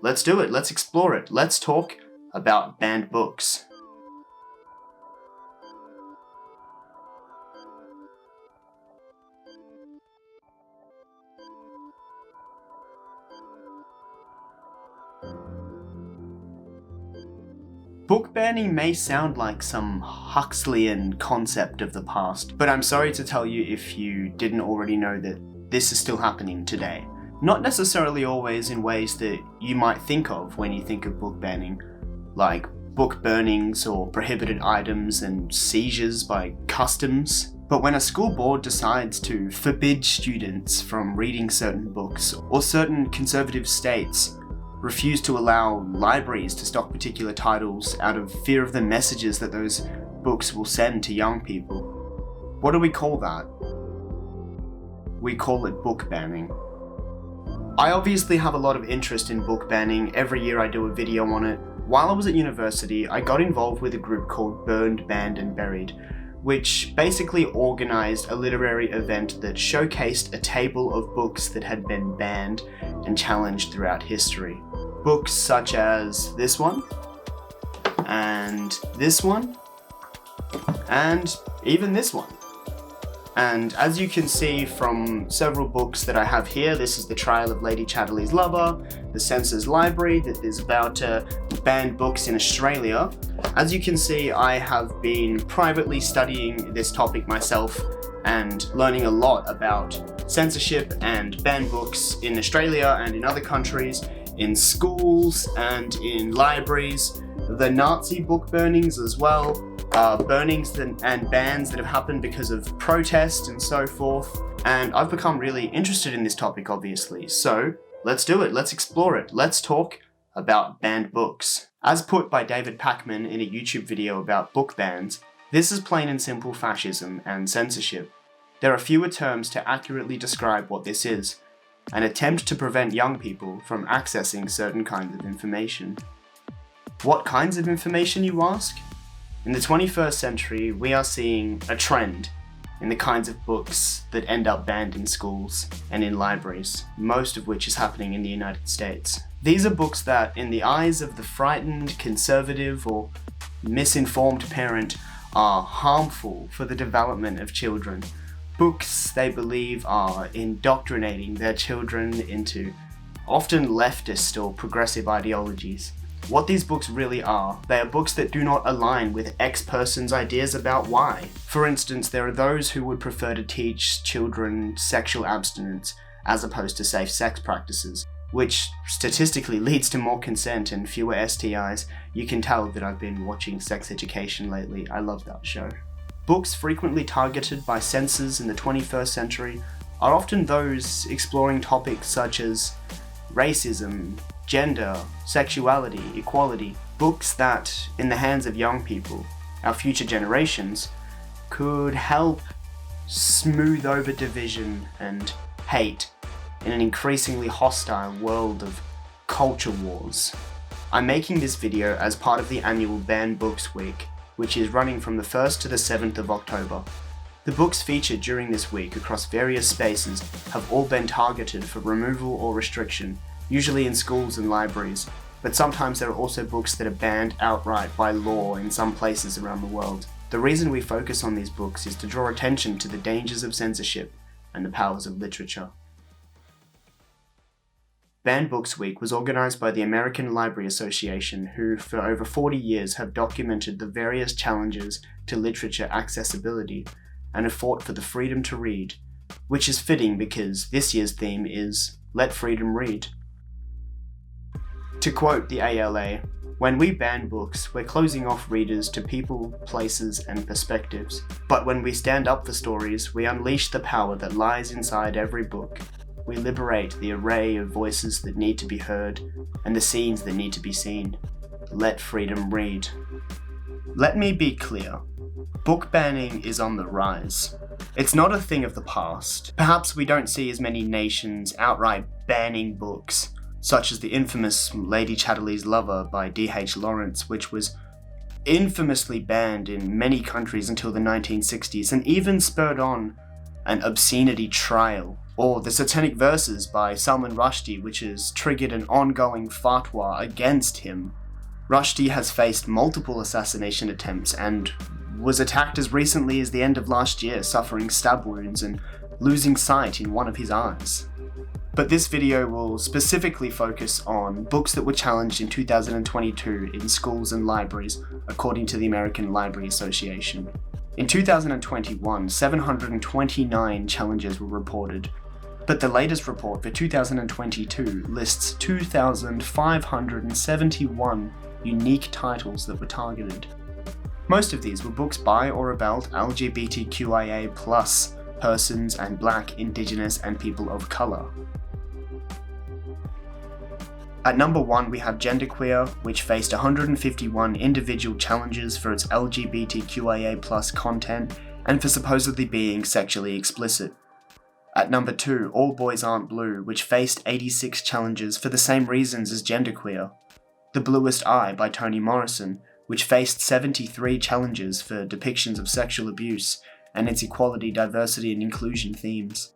Let's do it, let's explore it, let's talk about banned books. Book banning may sound like some Huxleyan concept of the past, but I'm sorry to tell you if you didn't already know that this is still happening today. Not necessarily always in ways that you might think of when you think of book banning, like book burnings or prohibited items and seizures by customs. But when a school board decides to forbid students from reading certain books, or certain conservative states refuse to allow libraries to stock particular titles out of fear of the messages that those books will send to young people, what do we call that? We call it book banning. I obviously have a lot of interest in book banning. Every year I do a video on it. While I was at university, I got involved with a group called Burned, Banned and Buried, which basically organised a literary event that showcased a table of books that had been banned and challenged throughout history. Books such as this one, and this one, and even this one. And as you can see from several books that I have here, this is The Trial of Lady Chatterley's Lover, The Censor's Library, that is about banned books in Australia. As you can see, I have been privately studying this topic myself and learning a lot about censorship and banned books in Australia and in other countries, in schools and in libraries, the Nazi book burnings as well, burnings and bans that have happened because of protest and so forth. And I've become really interested in this topic, obviously. So let's do it, let's explore it, let's talk about banned books. As put by David Pakman in a YouTube video about book bans, this is plain and simple fascism and censorship. There are fewer terms to accurately describe what this is: an attempt to prevent young people from accessing certain kinds of information. What kinds of information, you ask? In the 21st century, we are seeing a trend in the kinds of books that end up banned in schools and in libraries, most of which is happening in the United States. These are books that, in the eyes of the frightened, conservative, or misinformed parent, are harmful for the development of children. Books they believe are indoctrinating their children into often leftist or progressive ideologies. What these books really are, they are books that do not align with X person's ideas about Y. For instance, there are those who would prefer to teach children sexual abstinence as opposed to safe sex practices, which statistically leads to more consent and fewer STIs. You can tell that I've been watching Sex Education lately. I love that show. Books frequently targeted by censors in the 21st century are often those exploring topics such as racism, gender, sexuality, equality. Books that, in the hands of young people, our future generations, could help smooth over division and hate in an increasingly hostile world of culture wars. I'm making this video as part of the annual Banned Books Week, which is running from the 1st to the 7th of October. The books featured during this week across various spaces have all been targeted for removal or restriction, usually in schools and libraries, but sometimes there are also books that are banned outright by law in some places around the world. The reason we focus on these books is to draw attention to the dangers of censorship and the powers of literature. Banned Books Week was organised by the American Library Association, who for over 40 years have documented the various challenges to literature accessibility and have fought for the freedom to read, which is fitting because this year's theme is Let Freedom Read. To quote the ALA, "When we ban books, we're closing off readers to people, places, and perspectives. But when we stand up for stories, we unleash the power that lies inside every book. We liberate the array of voices that need to be heard and the scenes that need to be seen. Let freedom read." Let me be clear. Book banning is on the rise. It's not a thing of the past. Perhaps we don't see as many nations outright banning books, such as the infamous Lady Chatterley's Lover by D.H. Lawrence, which was infamously banned in many countries until the 1960s and even spurred on an obscenity trial, or the Satanic Verses by Salman Rushdie, which has triggered an ongoing fatwa against him. Rushdie has faced multiple assassination attempts and was attacked as recently as the end of last year, suffering stab wounds and losing sight in one of his eyes. But this video will specifically focus on books that were challenged in 2022 in schools and libraries, according to the American Library Association. In 2021, 729 challenges were reported, but the latest report for 2022 lists 2,571 unique titles that were targeted. Most of these were books by or about LGBTQIA+ persons and Black, Indigenous, and people of colour. At number 1 we have Genderqueer, which faced 151 individual challenges for its LGBTQIA+ content and for supposedly being sexually explicit. At number 2, All Boys Aren't Blue, which faced 86 challenges for the same reasons as Genderqueer. The Bluest Eye by Toni Morrison, which faced 73 challenges for depictions of sexual abuse and its equality, diversity, and inclusion themes.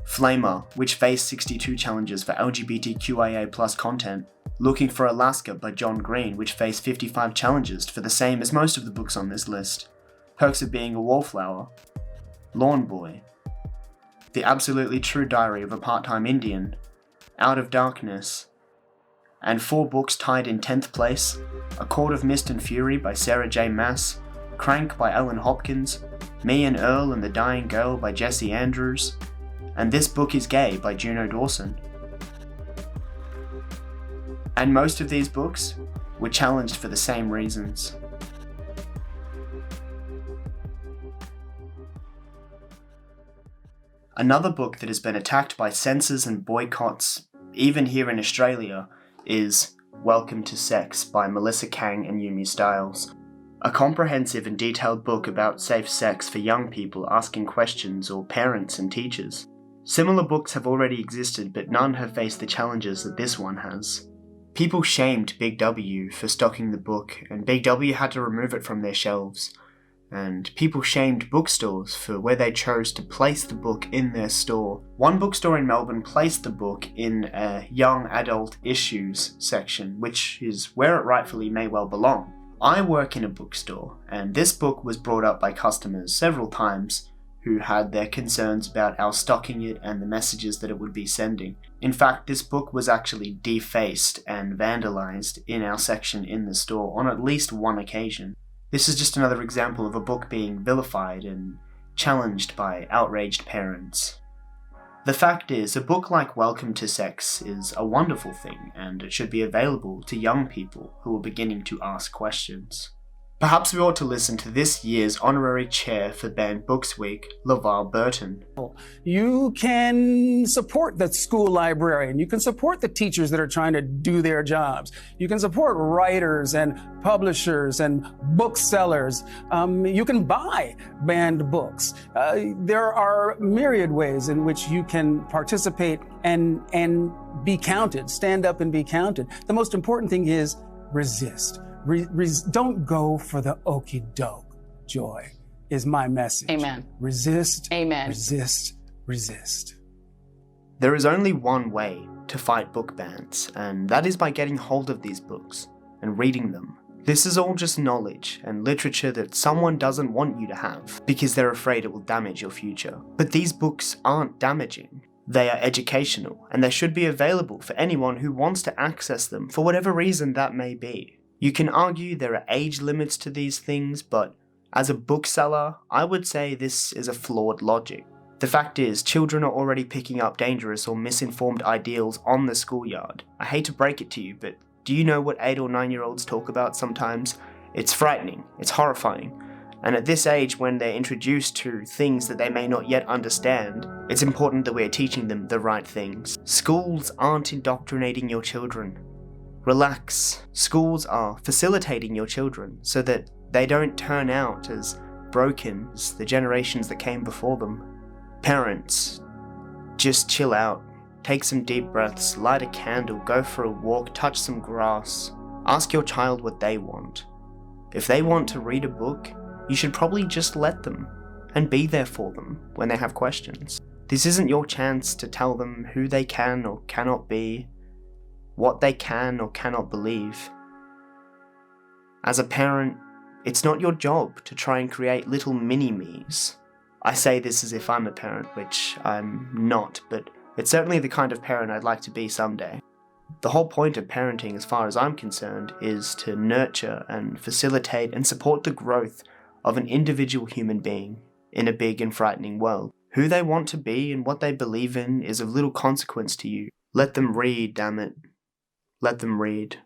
Flamer, which faced 62 challenges for LGBTQIA+ content. Looking for Alaska by John Green, which faced 55 challenges for the same as most of the books on this list. Perks of Being a Wallflower. Lawn Boy. The Absolutely True Diary of a Part-Time Indian. Out of Darkness. And 4 books tied in 10th place: A Court of Mist and Fury by Sarah J. Maas, Crank by Ellen Hopkins, Me and Earl and the Dying Girl by Jesse Andrews, and This Book is Gay by Juno Dawson. And most of these books were challenged for the same reasons. Another book that has been attacked by censors and boycotts, even here in Australia, is Welcome to Sex by Melissa Kang and Yumi Stiles. A comprehensive and detailed book about safe sex for young people asking questions, or parents and teachers. Similar books have already existed, but none have faced the challenges that this one has. People shamed Big W for stocking the book, and Big W had to remove it from their shelves. And people shamed bookstores for where they chose to place the book in their store. One bookstore in Melbourne placed the book in a young adult issues section, which is where it rightfully may well belong. I work in a bookstore, and this book was brought up by customers several times who had their concerns about our stocking it and the messages that it would be sending. In fact, this book was actually defaced and vandalized in our section in the store on at least one occasion. This is just another example of a book being vilified and challenged by outraged parents. The fact is, a book like Welcome to Sex is a wonderful thing, and it should be available to young people who are beginning to ask questions. Perhaps we ought to listen to this year's honorary chair for Banned Books Week, LaVar Burton. You can support the school librarian. You can support the teachers that are trying to do their jobs. You can support writers and publishers and booksellers. You can buy banned books. There are myriad ways in which you can participate and be counted, stand up and be counted. The most important thing is resist. Don't go for the okie doke. Joy is my message. Amen. Resist. Amen. Resist. Resist. There is only one way to fight book bans, and that is by getting hold of these books and reading them. This is all just knowledge and literature that someone doesn't want you to have because they're afraid it will damage your future. But these books aren't damaging. They are educational, and they should be available for anyone who wants to access them for whatever reason that may be. You can argue there are age limits to these things, but as a bookseller, I would say this is a flawed logic. The fact is, children are already picking up dangerous or misinformed ideals on the schoolyard. I hate to break it to you, but do you know what 8 or 9-year-olds talk about sometimes? It's frightening, it's horrifying. And at this age, when they're introduced to things that they may not yet understand, it's important that we're teaching them the right things. Schools aren't indoctrinating your children. Relax. Schools are facilitating your children so that they don't turn out as broken as the generations that came before them. Parents, just chill out. Take some deep breaths, light a candle, go for a walk, touch some grass. Ask your child what they want. If they want to read a book, you should probably just let them. and be there for them when they have questions. This isn't your chance to tell them who they can or cannot be, what they can or cannot believe. As a parent, it's not your job to try and create little mini-me's. I say this as if I'm a parent, which I'm not, but it's certainly the kind of parent I'd like to be someday. The whole point of parenting, as far as I'm concerned, is to nurture and facilitate and support the growth of an individual human being in a big and frightening world. Who they want to be and what they believe in is of little consequence to you. Let them read, damn it. Let them read.